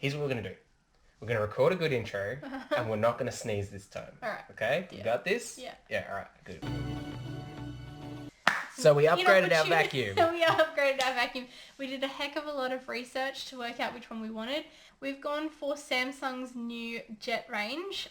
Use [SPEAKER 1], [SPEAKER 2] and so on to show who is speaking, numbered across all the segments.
[SPEAKER 1] Here's what we're going to do. We're going to record a good intro, and we're not going to sneeze this time.
[SPEAKER 2] All right.
[SPEAKER 1] Okay?
[SPEAKER 2] Yeah.
[SPEAKER 1] You got this?
[SPEAKER 2] Yeah.
[SPEAKER 1] Yeah, all right. Good. So we upgraded our vacuum.
[SPEAKER 2] We did a heck of a lot of research to work out which one we wanted. We've gone for Samsung's new Jet range.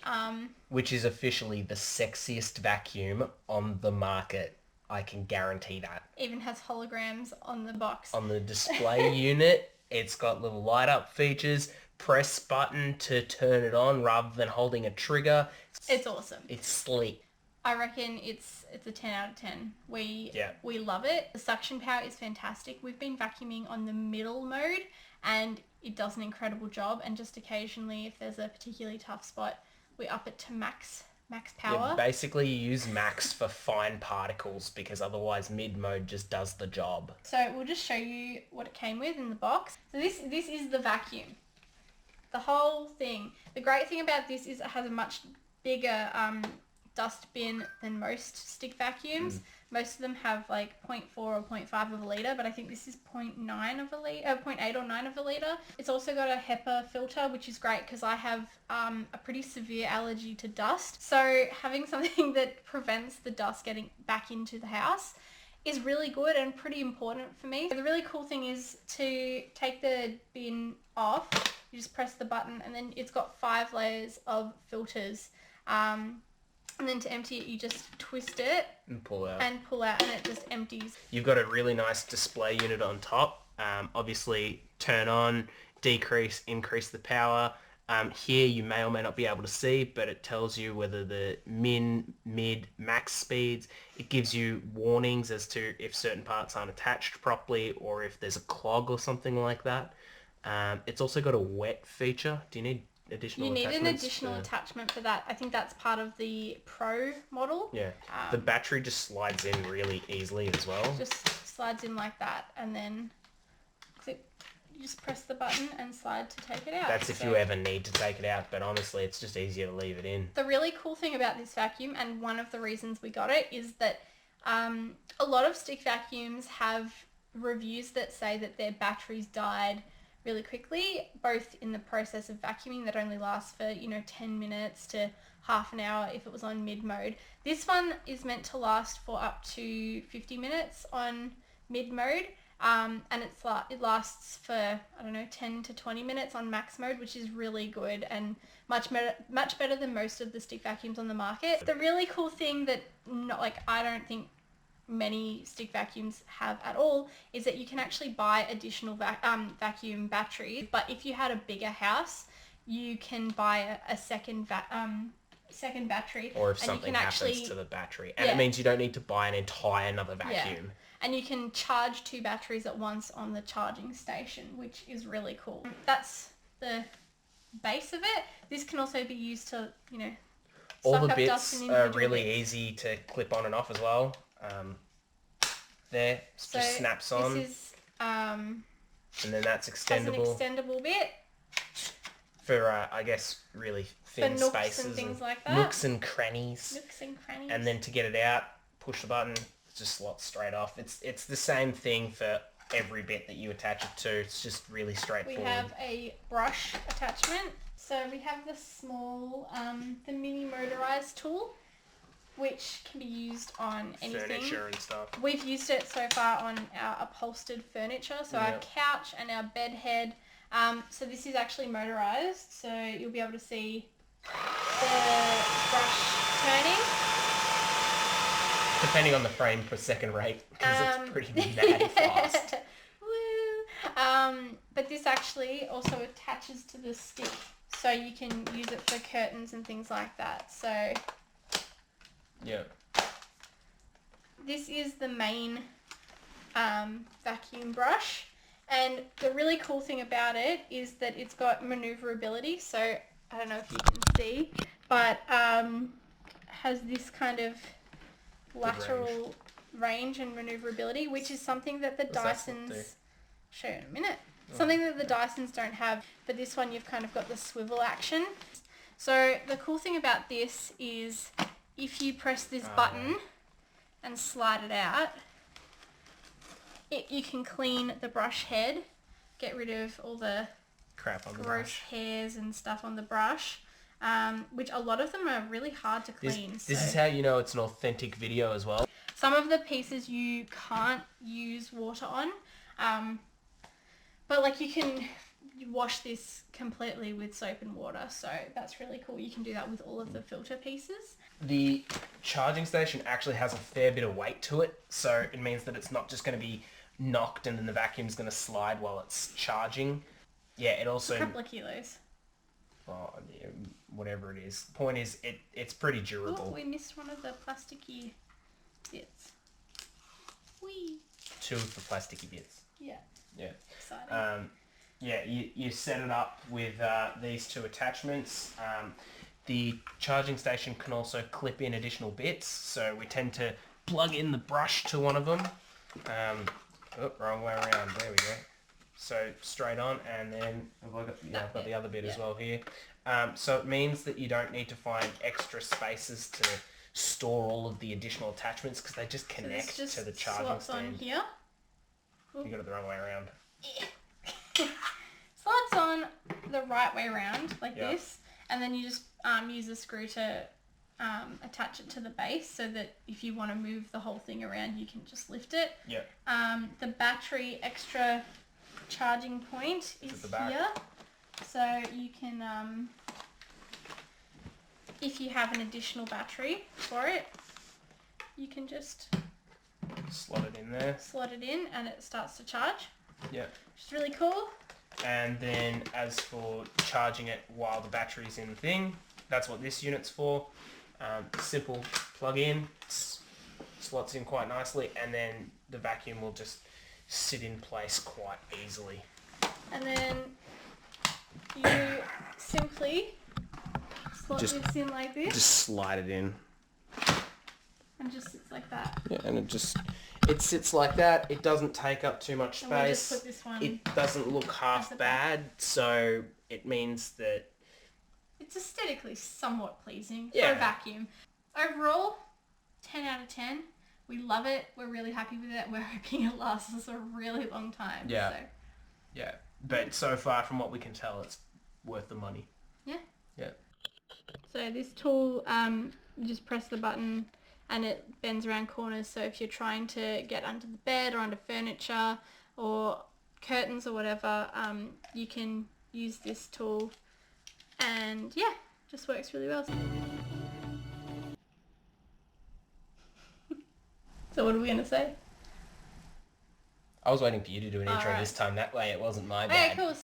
[SPEAKER 1] Which is officially the sexiest vacuum on the market. I can guarantee that.
[SPEAKER 2] Even has holograms on the box.
[SPEAKER 1] On the display unit, it's got little light up features. Press button to turn it on rather than holding a trigger.
[SPEAKER 2] It's awesome.
[SPEAKER 1] It's sleek.
[SPEAKER 2] I reckon it's a 10 out of 10. We love it. The suction power is fantastic. We've been vacuuming on the middle mode and it does an incredible job, and just occasionally if there's a particularly tough spot we up it to max power.
[SPEAKER 1] Yeah, basically you use max for fine particles because otherwise mid mode just does the job.
[SPEAKER 2] So we'll just show you what it came with in the box. So this is the vacuum. The whole thing. The great thing about this is it has a much bigger dust bin than most stick vacuums. Most of them have like 0.4 or 0.5 of a litre, but I think this is 0.9 of a litre, 0.8 or 9 of a litre. It's also got a HEPA filter, which is great because I have a pretty severe allergy to dust. So having something that prevents the dust getting back into the house is really good and pretty important for me. The really cool thing is to take the bin off, you just press the button and then it's got 5 layers of filters. And then to empty it, you just twist it
[SPEAKER 1] and pull out
[SPEAKER 2] and it just empties.
[SPEAKER 1] You've got a really nice display unit on top. Obviously turn on, decrease, increase the power. Here you may or may not be able to see, but it tells you whether the min, mid, max speeds. It gives you warnings as to if certain parts aren't attached properly or if there's a clog or something like that. It's also got a wet feature. Do you need additional attachments?
[SPEAKER 2] You need an additional attachment for that. I think that's part of the Pro model.
[SPEAKER 1] Yeah. The battery just slides in really easily as well.
[SPEAKER 2] Just slides in like that and then clip. You just press the button and slide to take it out.
[SPEAKER 1] That's if you ever need to take it out, but honestly it's just easier to leave it in.
[SPEAKER 2] The really cool thing about this vacuum, and one of the reasons we got it, is that a lot of stick vacuums have reviews that say that their batteries died really quickly, both in the process of vacuuming that only lasts for 10 minutes to half an hour if it was on mid mode. This one is meant to last for up to 50 minutes on mid mode, and it lasts for 10 to 20 minutes on max mode, which is really good and much better than most of the stick vacuums on the market. The really cool thing that I don't think many stick vacuums have at all is that you can actually buy additional vacuum batteries, but if you had a bigger house you can buy a second battery,
[SPEAKER 1] or if something happens to the battery, and it means you don't need to buy an entire another vacuum.
[SPEAKER 2] And you can charge 2 batteries at once on the charging station, which is really cool. That's the base of it. This can also be used to
[SPEAKER 1] all the bits are really easy to clip on and off as well. There, just snaps on.
[SPEAKER 2] This is,
[SPEAKER 1] and then that's extendable.
[SPEAKER 2] That's an extendable bit.
[SPEAKER 1] For, I guess, really thin
[SPEAKER 2] nooks
[SPEAKER 1] spaces.
[SPEAKER 2] And things like that.
[SPEAKER 1] Nooks and crannies.
[SPEAKER 2] Nooks and crannies.
[SPEAKER 1] And then to get it out, push the button, it just slots straight off. It's the same thing for every bit that you attach it to. It's just really straightforward.
[SPEAKER 2] We have a brush attachment. So we have the small, the mini motorized tool, which can be used on anything.
[SPEAKER 1] Furniture and stuff.
[SPEAKER 2] We've used it so far on our upholstered furniture, so our couch and our bed head. So this is actually motorized, so you'll be able to see the brush turning.
[SPEAKER 1] Depending on the frame per second rate, because it's pretty mad fast.
[SPEAKER 2] Woo! But this actually also attaches to the stick, so you can use it for curtains and things like that. So
[SPEAKER 1] yeah.
[SPEAKER 2] This is the main vacuum brush, and the really cool thing about it is that it's got maneuverability. So I don't know if you can see, but has this kind of lateral range and maneuverability, which is something that the Dysons show you in a minute. Something that the Dysons don't have, but this one you've kind of got the swivel action. So the cool thing about this is if you press this button and slide it out, you can clean the brush head, get rid of all the
[SPEAKER 1] crap on the
[SPEAKER 2] gross
[SPEAKER 1] brush.
[SPEAKER 2] hairs and stuff on the brush, which a lot of them are really hard to clean.
[SPEAKER 1] This is how you know it's an authentic video as well.
[SPEAKER 2] Some of the pieces you can't use water on, but like you can wash this completely with soap and water, so that's really cool. You can do that with all of the filter pieces.
[SPEAKER 1] The charging station actually has a fair bit of weight to it, so it means that it's not just going to be knocked and then the vacuum's going to slide while it's charging. Yeah, it also...
[SPEAKER 2] A couple of kilos.
[SPEAKER 1] Oh, yeah, whatever it is. Point is, it's pretty durable.
[SPEAKER 2] Oh, we missed one of the plasticky bits. Whee!
[SPEAKER 1] 2 of the plasticky bits.
[SPEAKER 2] Yeah.
[SPEAKER 1] Yeah.
[SPEAKER 2] Exciting.
[SPEAKER 1] Yeah, you set it up with these 2 attachments. The charging station can also clip in additional bits, so we tend to plug in the brush to one of them. Wrong way around. There we go. So straight on, and then I've got the other bit as well here. So it means that you don't need to find extra spaces to store all of the additional attachments because they just connect to the charging
[SPEAKER 2] slots
[SPEAKER 1] stand.
[SPEAKER 2] on here.
[SPEAKER 1] You got it the wrong way around.
[SPEAKER 2] Slots on the right way around, like
[SPEAKER 1] Yeah.
[SPEAKER 2] this, and then you just use a screw to attach it to the base so that if you want to move the whole thing around, you can just lift it.
[SPEAKER 1] Yeah.
[SPEAKER 2] The battery extra charging point is
[SPEAKER 1] at the back.
[SPEAKER 2] here, so you can, if you have an additional battery for it, you can just
[SPEAKER 1] Slot it in there.
[SPEAKER 2] slot it in and it starts to charge,
[SPEAKER 1] Yeah.
[SPEAKER 2] which is really cool.
[SPEAKER 1] And then as for charging it while the battery's in the thing, that's what this unit's for. Simple plug in, slots in quite nicely, and then the vacuum will just sit in place quite easily.
[SPEAKER 2] And then you simply slot
[SPEAKER 1] Just-
[SPEAKER 2] this in like this
[SPEAKER 1] Just slide it in.
[SPEAKER 2] and it just sits like that.
[SPEAKER 1] Yeah, and it sits like that. It doesn't take up too much
[SPEAKER 2] And we'll just
[SPEAKER 1] space.
[SPEAKER 2] put this one
[SPEAKER 1] It doesn't look half
[SPEAKER 2] the back.
[SPEAKER 1] bad, so it means that
[SPEAKER 2] It's aesthetically somewhat pleasing for
[SPEAKER 1] Yeah.
[SPEAKER 2] a vacuum. Overall, 10 out of 10. We love it. We're really happy with it. We're hoping it lasts us a really long time.
[SPEAKER 1] Yeah.
[SPEAKER 2] So,
[SPEAKER 1] yeah. But so far, from what we can tell, it's worth the money.
[SPEAKER 2] yeah.
[SPEAKER 1] Yeah.
[SPEAKER 2] So this tool, you just press the button and it bends around corners. So if you're trying to get under the bed or under furniture or curtains or whatever, you can use this tool. And yeah, just works really well. So what are we going to say?
[SPEAKER 1] I was waiting for you to do an intro
[SPEAKER 2] Alright.
[SPEAKER 1] this time. That way it wasn't my
[SPEAKER 2] Okay,
[SPEAKER 1] bad.
[SPEAKER 2] cool.